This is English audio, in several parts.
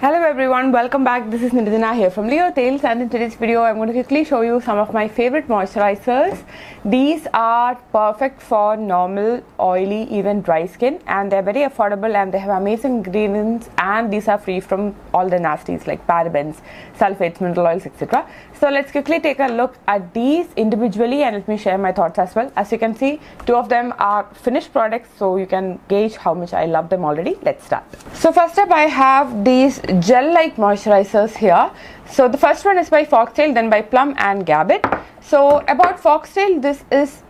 Hello everyone, welcome back. This is Nidhina here from Leo Tales, and in today's video I'm going to quickly show you some of my favorite moisturizers. These are perfect for normal, oily, even dry skin, and they're very affordable and they have amazing ingredients, and these are free from all the nasties like parabens, sulfates, mineral oils, etc. So let's quickly take a look at these individually and let me share my thoughts as well. As you can see, two of them are finished products, so you can gauge how much I love them already. Let's start. So first up I have these gel-like moisturizers here. So the first one is by Foxtale, then by Plum and Gambit. So about Foxtale, this is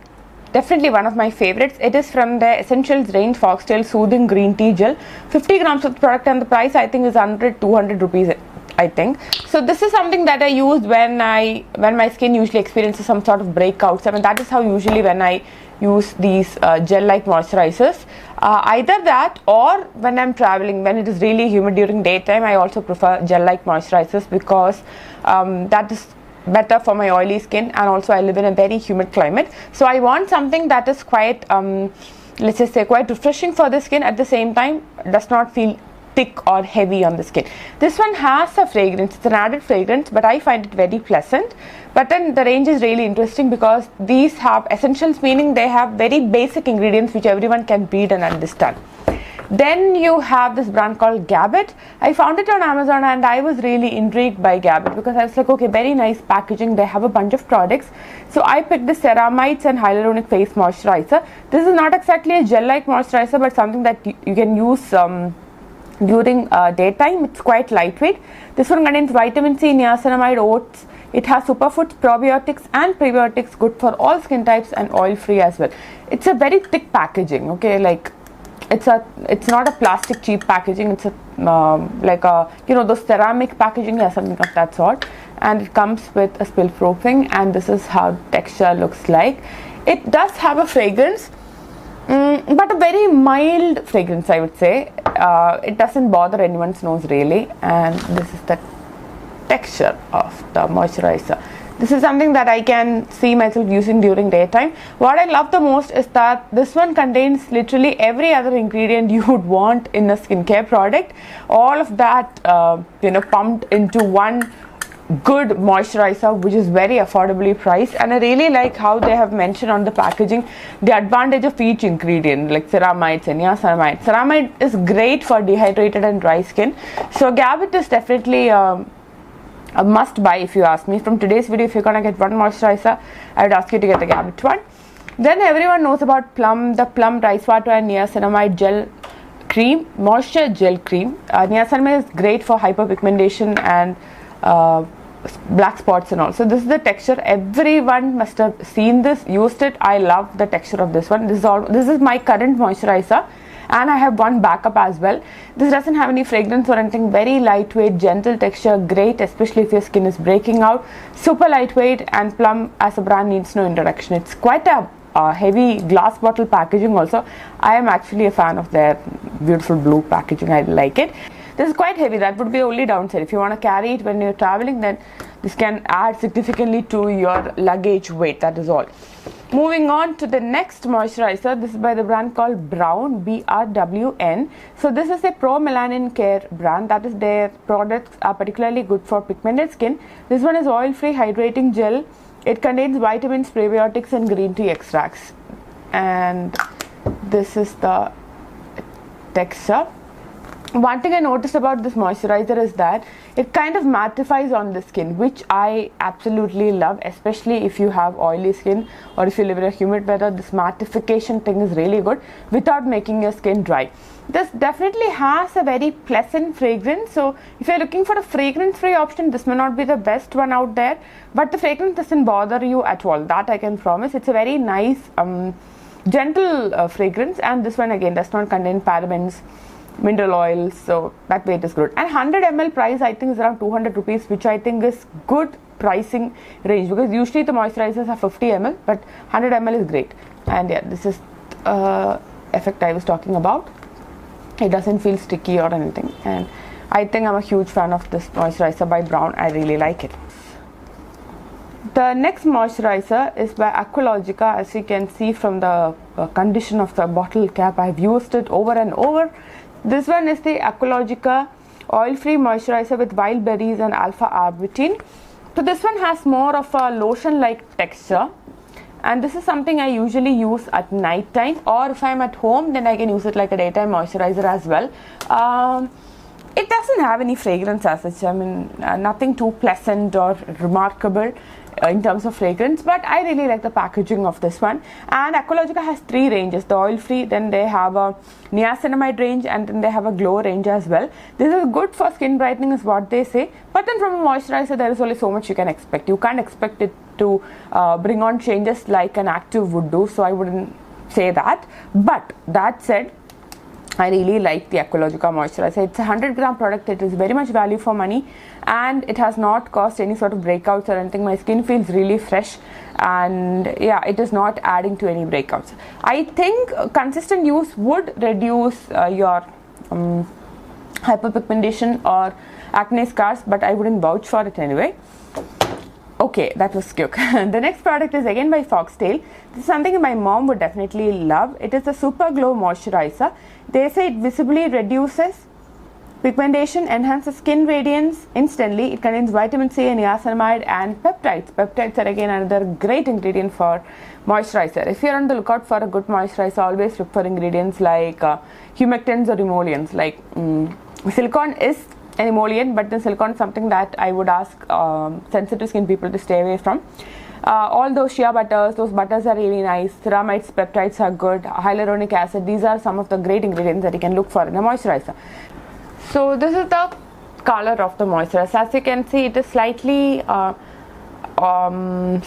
definitely one of my favorites. It is from the Essentials range, Foxtale Soothing Green Tea Gel. 50 grams of the product, and the price I think is under 200 rupees. I think so. This is something that I use when my skin usually experiences some sort of breakouts. I mean, that is how usually when I use these gel-like moisturizers. Either that, or when I'm traveling, when it is really humid during daytime, I also prefer gel-like moisturizers because that is better for my oily skin, and also I live in a very humid climate. So I want something that is quite, let's just say, quite refreshing for the skin. At the same time, does not feel thick or heavy on the skin. This one has a fragrance, it's an added fragrance, but I find it very pleasant. But then the range is really interesting because these have essentials, meaning they have very basic ingredients which everyone can read and understand. Then you have this brand called Gambit. I found it on Amazon and I was really intrigued by Gambit because I was like, okay, very nice packaging. They have a bunch of products. So I picked the Ceramides and Hyaluronic Face Moisturizer. This is not exactly a gel-like moisturizer, but something that you can use during daytime. It's quite lightweight. This one contains vitamin C, niacinamide, oats. It has superfoods, probiotics and prebiotics, good for all skin types and oil free as well. It's a very thick packaging, okay, like it's not a plastic cheap packaging. It's a like a, you know, those ceramic packaging or something of that sort, and it comes with a spill proofing, and this is how texture looks like. It does have a fragrance, but a very mild fragrance, I would say. It doesn't bother anyone's nose really, and this is the texture of the moisturizer. This is something that I can see myself using during daytime. What I love the most is that this one contains literally every other ingredient you would want in a skincare product. All of that pumped into one good moisturizer, which is very affordably priced. And I really like how they have mentioned on the packaging the advantage of each ingredient, like ceramides and niacinamide. Ceramide is great for dehydrated and dry skin, so Gambit is definitely a must buy if you ask me. From today's video, if you're gonna get one moisturizer, I would ask you to get the Gambit one. Then everyone knows about Plum, the Plum Rice Water and Niacinamide Gel Cream, Moisture Gel Cream. Niacinamide is great for hyperpigmentation and black spots and all. So this is the texture. Everyone must have seen this, used it. I love the texture of this one. This is my current moisturizer, and I have one backup as well. This doesn't have any fragrance or anything. Very lightweight, gentle texture, great especially if your skin is breaking out. Super lightweight, and Plum as a brand needs no introduction. It's quite a heavy glass bottle packaging also. I am actually a fan of their beautiful blue packaging. I like it. This is quite heavy. That would be only downside. If you want to carry it when you're traveling, then this can add significantly to your luggage weight. That is all. Moving on to the next moisturizer. This is by the brand called Brown, BRWN. So this is a pro melanin care brand. That is, their products are particularly good for pigmented skin. This one is oil free hydrating gel. It contains vitamins, prebiotics and green tea extracts, and this is the texture. One thing I noticed about this moisturizer is that it kind of mattifies on the skin, which I absolutely love, especially if you have oily skin or if you live in a humid weather. This mattification thing is really good without making your skin dry. This definitely has a very pleasant fragrance, so if you're looking for a fragrance free option, this may not be the best one out there, but the fragrance doesn't bother you at all, that I can promise. It's a very nice gentle fragrance, and this one again does not contain parabens, mineral oils, so that way it is good. And 100 ml price I think is around 200 rupees, which I think is good pricing range, because usually the moisturizers are 50 ml, but 100 ml is great. And yeah, this is effect I was talking about. It doesn't feel sticky or anything, and I think I'm a huge fan of this moisturizer by Brown. I really like it. The next moisturizer is by Aqualogica. As you can see from the condition of the bottle cap, I've used it over and over. This one is the Aqualogica oil-free moisturizer with wild berries and alpha arbutin. So this one has more of a lotion-like texture, and this is something I usually use at night time, or if I'm at home then I can use it like a daytime moisturizer as well. It doesn't have any fragrance as such. I mean, nothing too pleasant or remarkable in terms of fragrance, but I really like the packaging of this one. And Aqualogica has 3 ranges: the oil free, then they have a niacinamide range, and then they have a glow range as well. This is good for skin brightening is what they say, but then from a moisturizer there is only so much you can expect. You can't expect it to bring on changes like an active would do, so I wouldn't say that. But that said, I really like the Aqualogica moisturizer. It's a 100-gram product. It is very much value for money, and it has not caused any sort of breakouts or anything. My skin feels really fresh, and yeah, it is not adding to any breakouts. I think consistent use would reduce your hyperpigmentation or acne scars, but I wouldn't vouch for it anyway. Okay, that was quick. The next product is again by Foxtale. This is something my mom would definitely love. It is a Super Glow Moisturizer. They say it visibly reduces pigmentation, enhances skin radiance instantly. It contains vitamin C, niacinamide and peptides. Peptides are again another great ingredient for moisturizer. If you're on the lookout for a good moisturizer, always look for ingredients like humectants or emollients. Like silicone is an emollient, but the silicone is something that I would ask sensitive skin people to stay away from. All those shea butters, those butters are really nice. Ceramides, peptides are good. Hyaluronic acid, these are some of the great ingredients that you can look for in a moisturizer. So this is the color of the moisturizer. As you can see, it is slightly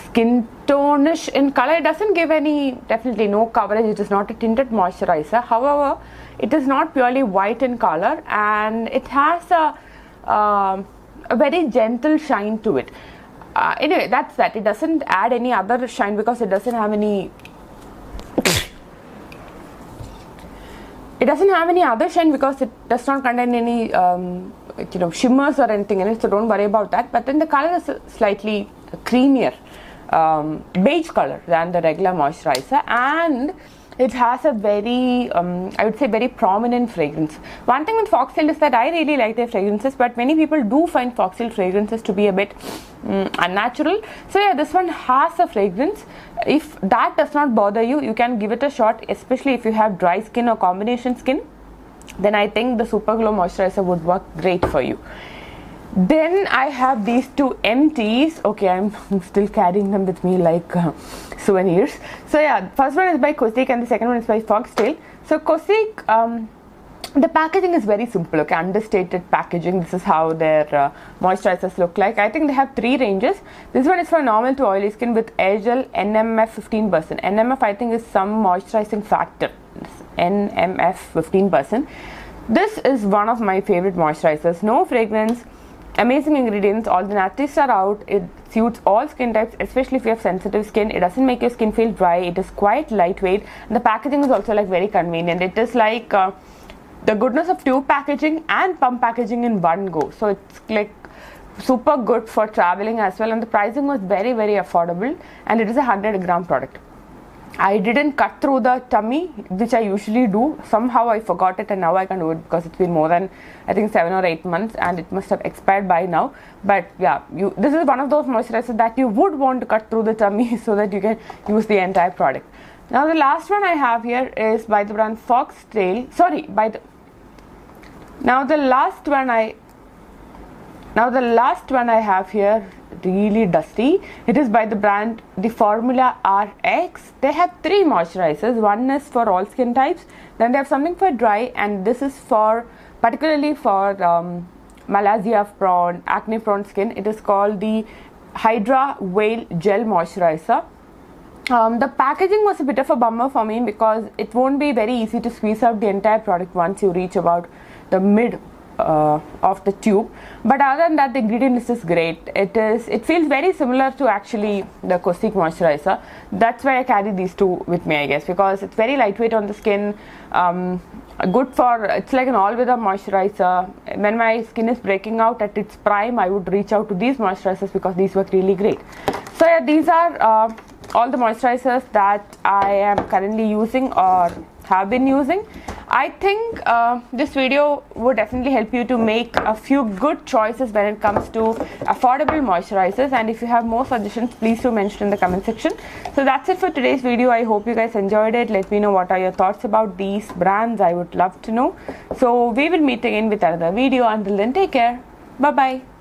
skin tone-ish in color. It doesn't give any, definitely no coverage. It is not a tinted moisturizer. However, it is not purely white in color, and it has a very gentle shine to it. Anyway, that's that. It doesn't add any other shine because it doesn't have any other shine because it does not contain any shimmers or anything in it, so don't worry about that. But then the color is slightly creamier, beige color than the regular moisturizer, and it has a very I would say very prominent fragrance. One thing with Foxtale is that I really like their fragrances, but many people do find Foxtale fragrances to be a bit unnatural. So yeah, this one has a fragrance. If that does not bother you, you can give it a shot, especially if you have dry skin or combination skin. Then I think the Super Glow Moisturizer would work great for you. Then I have these 2 empties. Okay, I'm still carrying them with me like souvenirs. So yeah, first one is by Cos-IQ and the second one is by Foxtale. So Cos-IQ, the packaging is very simple. Okay, understated packaging. This is how their moisturizers look like. I think they have 3 ranges. This one is for normal to oily skin with AirGel NMF 15%. NMF I think is some moisturizing factor. NMF 15%. This is one of my favorite moisturizers. No fragrance, amazing ingredients, all the natties are out. It suits all skin types, especially if you have sensitive skin. It doesn't make your skin feel dry. It is quite lightweight, and the packaging is also like very convenient. It is like the goodness of tube packaging and pump packaging in one go. So it's like super good for traveling as well, and the pricing was very, very affordable, and it is a 100-gram product. I didn't cut through the tummy, which I usually do. Somehow I forgot it, and now I can do it because it's been more than I think 7 or 8 months, and it must have expired by now. But yeah, this is one of those moisturizers that you would want to cut through the tummy so that you can use the entire product. Now the last one I have here is by the brand Foxtale. Now the last one I have here, really dusty. It is by the brand The Formula RX. They have 3 moisturizers. One is for all skin types, then they have something for dry, and this is for particularly for Acne-Prone skin. It is called the Hydra Whale Gel Moisturizer. The packaging was a bit of a bummer for me because it won't be very easy to squeeze out the entire product once you reach about the mid of the tube, but other than that, the ingredient list is great. It feels very similar to actually the Cos-IQ moisturizer. That's why I carry these 2 with me, I guess, because it's very lightweight on the skin. It's like an all-weather moisturizer. When my skin is breaking out at its prime, I would reach out to these moisturizers because these work really great. So yeah, these are all the moisturizers that I am currently using or have been using. I think this video would definitely help you to make a few good choices when it comes to affordable moisturizers, and if you have more suggestions, please do mention in the comment section. So that's it for today's video. I hope you guys enjoyed it. Let me know what are your thoughts about these brands. I would love to know. So we will meet again with another video. Until then, take care. Bye bye.